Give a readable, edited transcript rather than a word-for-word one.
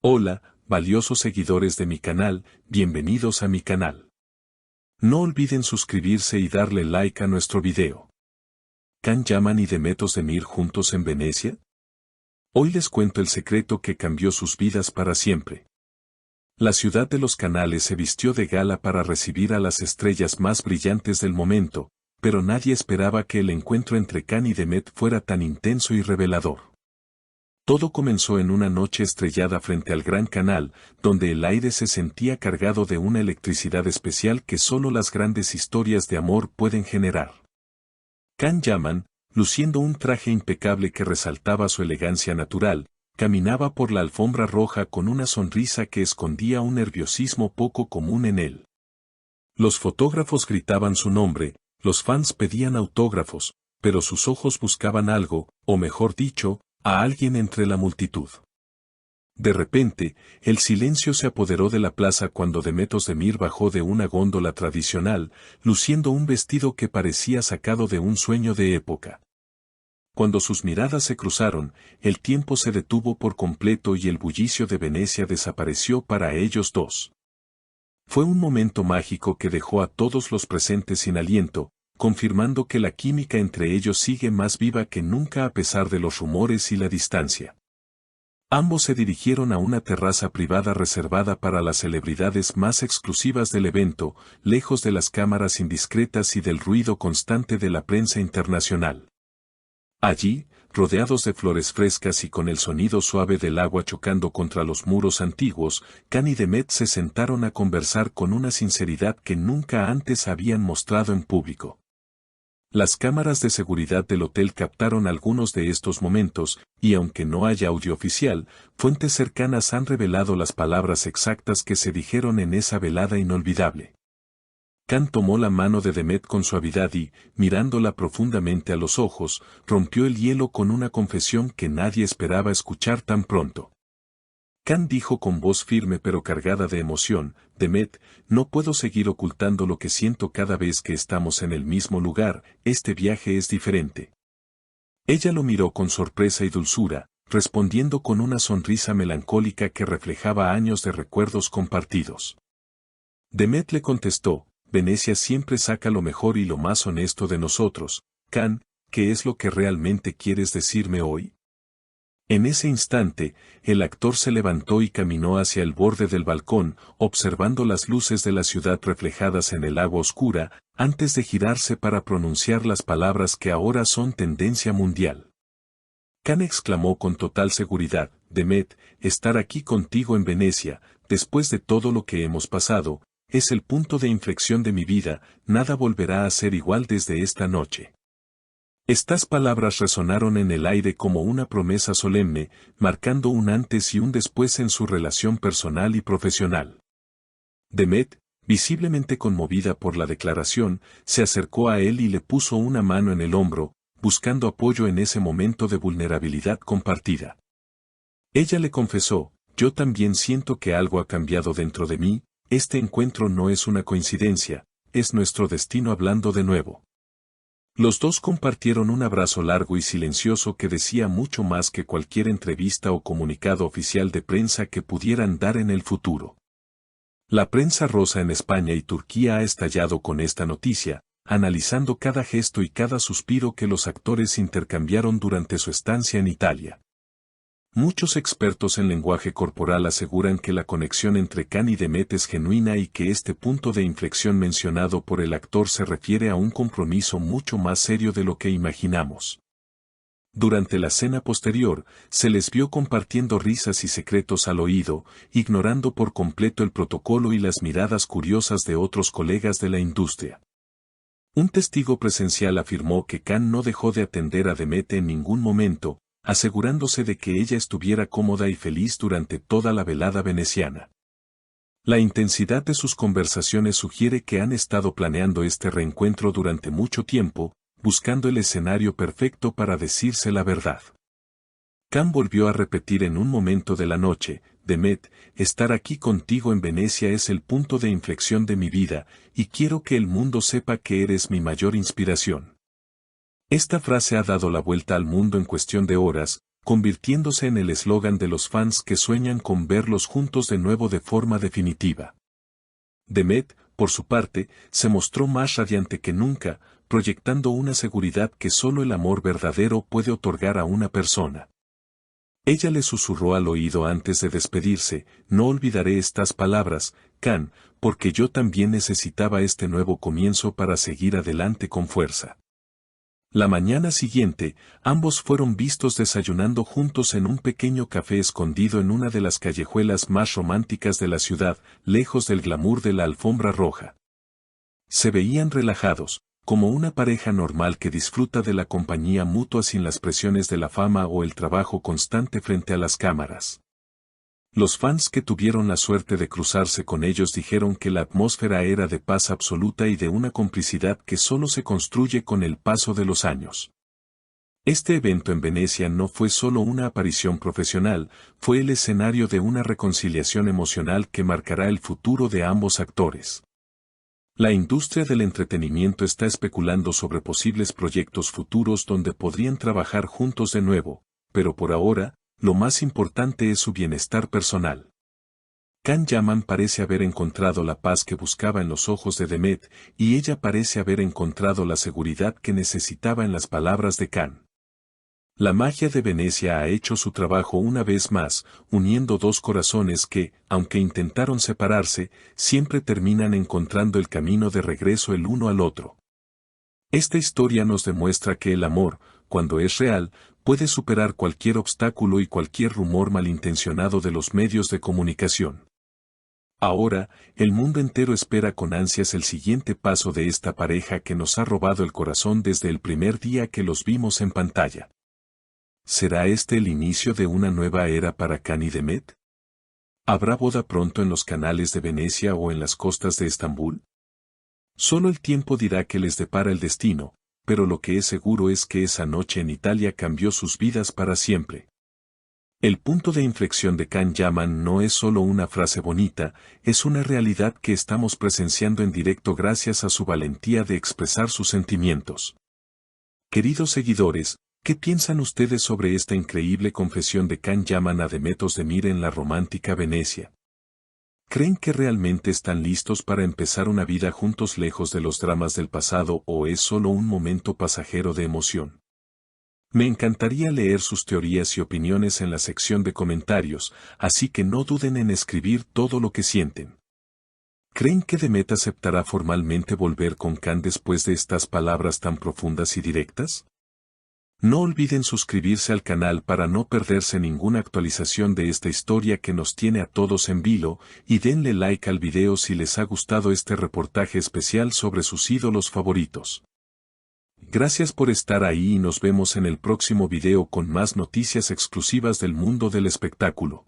Hola, valiosos seguidores de mi canal, bienvenidos a mi canal. No olviden suscribirse y darle like a nuestro video. ¿Can Yaman y Demet Özdemir juntos en Venecia? Hoy les cuento el secreto que cambió sus vidas para siempre. La ciudad de los canales se vistió de gala para recibir a las estrellas más brillantes del momento, pero nadie esperaba que el encuentro entre Can y Demet fuera tan intenso y revelador. Todo comenzó en una noche estrellada frente al Gran Canal, donde el aire se sentía cargado de una electricidad especial que solo las grandes historias de amor pueden generar. Can Yaman, luciendo un traje impecable que resaltaba su elegancia natural, caminaba por la alfombra roja con una sonrisa que escondía un nerviosismo poco común en él. Los fotógrafos gritaban su nombre, los fans pedían autógrafos, pero sus ojos buscaban algo, o mejor dicho, a alguien entre la multitud. De repente, el silencio se apoderó de la plaza cuando Demet Özdemir bajó de una góndola tradicional, luciendo un vestido que parecía sacado de un sueño de época. Cuando sus miradas se cruzaron, el tiempo se detuvo por completo y el bullicio de Venecia desapareció para ellos dos. Fue un momento mágico que dejó a todos los presentes sin aliento, confirmando que la química entre ellos sigue más viva que nunca a pesar de los rumores y la distancia. Ambos se dirigieron a una terraza privada reservada para las celebridades más exclusivas del evento, lejos de las cámaras indiscretas y del ruido constante de la prensa internacional. Allí, rodeados de flores frescas y con el sonido suave del agua chocando contra los muros antiguos, Can y Demet se sentaron a conversar con una sinceridad que nunca antes habían mostrado en público. Las cámaras de seguridad del hotel captaron algunos de estos momentos, y aunque no haya audio oficial, fuentes cercanas han revelado las palabras exactas que se dijeron en esa velada inolvidable. Can tomó la mano de Demet con suavidad y, mirándola profundamente a los ojos, rompió el hielo con una confesión que nadie esperaba escuchar tan pronto. Can dijo con voz firme pero cargada de emoción: Demet, no puedo seguir ocultando lo que siento cada vez que estamos en el mismo lugar, este viaje es diferente. Ella lo miró con sorpresa y dulzura, respondiendo con una sonrisa melancólica que reflejaba años de recuerdos compartidos. Demet le contestó: Venecia siempre saca lo mejor y lo más honesto de nosotros. Can, ¿qué es lo que realmente quieres decirme hoy? En ese instante, el actor se levantó y caminó hacia el borde del balcón, observando las luces de la ciudad reflejadas en el agua oscura, antes de girarse para pronunciar las palabras que ahora son tendencia mundial. Can exclamó con total seguridad: Demet, estar aquí contigo en Venecia, después de todo lo que hemos pasado, es el punto de inflexión de mi vida, nada volverá a ser igual desde esta noche. Estas palabras resonaron en el aire como una promesa solemne, marcando un antes y un después en su relación personal y profesional. Demet, visiblemente conmovida por la declaración, se acercó a él y le puso una mano en el hombro, buscando apoyo en ese momento de vulnerabilidad compartida. Ella le confesó: yo también siento que algo ha cambiado dentro de mí, este encuentro no es una coincidencia, es nuestro destino hablando de nuevo. Los dos compartieron un abrazo largo y silencioso que decía mucho más que cualquier entrevista o comunicado oficial de prensa que pudieran dar en el futuro. La prensa rosa en España y Turquía ha estallado con esta noticia, analizando cada gesto y cada suspiro que los actores intercambiaron durante su estancia en Italia. Muchos expertos en lenguaje corporal aseguran que la conexión entre Can y Demet es genuina y que este punto de inflexión mencionado por el actor se refiere a un compromiso mucho más serio de lo que imaginamos. Durante la cena posterior, se les vio compartiendo risas y secretos al oído, ignorando por completo el protocolo y las miradas curiosas de otros colegas de la industria. Un testigo presencial afirmó que Can no dejó de atender a Demet en ningún momento, asegurándose de que ella estuviera cómoda y feliz durante toda la velada veneciana. La intensidad de sus conversaciones sugiere que han estado planeando este reencuentro durante mucho tiempo, buscando el escenario perfecto para decirse la verdad. Can volvió a repetir en un momento de la noche: Demet, estar aquí contigo en Venecia es el punto de inflexión de mi vida, y quiero que el mundo sepa que eres mi mayor inspiración. Esta frase ha dado la vuelta al mundo en cuestión de horas, convirtiéndose en el eslogan de los fans que sueñan con verlos juntos de nuevo de forma definitiva. Demet, por su parte, se mostró más radiante que nunca, proyectando una seguridad que solo el amor verdadero puede otorgar a una persona. Ella le susurró al oído antes de despedirse: no olvidaré estas palabras, Can, porque yo también necesitaba este nuevo comienzo para seguir adelante con fuerza. La mañana siguiente, ambos fueron vistos desayunando juntos en un pequeño café escondido en una de las callejuelas más románticas de la ciudad, lejos del glamour de la alfombra roja. Se veían relajados, como una pareja normal que disfruta de la compañía mutua sin las presiones de la fama o el trabajo constante frente a las cámaras. Los fans que tuvieron la suerte de cruzarse con ellos dijeron que la atmósfera era de paz absoluta y de una complicidad que solo se construye con el paso de los años. Este evento en Venecia no fue solo una aparición profesional, fue el escenario de una reconciliación emocional que marcará el futuro de ambos actores. La industria del entretenimiento está especulando sobre posibles proyectos futuros donde podrían trabajar juntos de nuevo, pero por ahora, lo más importante es su bienestar personal. Can Yaman parece haber encontrado la paz que buscaba en los ojos de Demet, y ella parece haber encontrado la seguridad que necesitaba en las palabras de Can. La magia de Venecia ha hecho su trabajo una vez más, uniendo dos corazones que, aunque intentaron separarse, siempre terminan encontrando el camino de regreso el uno al otro. Esta historia nos demuestra que el amor, cuando es real, puede superar cualquier obstáculo y cualquier rumor malintencionado de los medios de comunicación. Ahora, el mundo entero espera con ansias el siguiente paso de esta pareja que nos ha robado el corazón desde el primer día que los vimos en pantalla. ¿Será este el inicio de una nueva era para Can y Demet? ¿Habrá boda pronto en los canales de Venecia o en las costas de Estambul? Solo el tiempo dirá qué les depara el destino, pero lo que es seguro es que esa noche en Italia cambió sus vidas para siempre. El punto de inflexión de Can Yaman no es solo una frase bonita, es una realidad que estamos presenciando en directo gracias a su valentía de expresar sus sentimientos. Queridos seguidores, ¿qué piensan ustedes sobre esta increíble confesión de Can Yaman a Demet Özdemir en la romántica Venecia? ¿Creen que realmente están listos para empezar una vida juntos lejos de los dramas del pasado o es solo un momento pasajero de emoción? Me encantaría leer sus teorías y opiniones en la sección de comentarios, así que no duden en escribir todo lo que sienten. ¿Creen que Demet aceptará formalmente volver con Can después de estas palabras tan profundas y directas? No olviden suscribirse al canal para no perderse ninguna actualización de esta historia que nos tiene a todos en vilo, y denle like al video si les ha gustado este reportaje especial sobre sus ídolos favoritos. Gracias por estar ahí y nos vemos en el próximo video con más noticias exclusivas del mundo del espectáculo.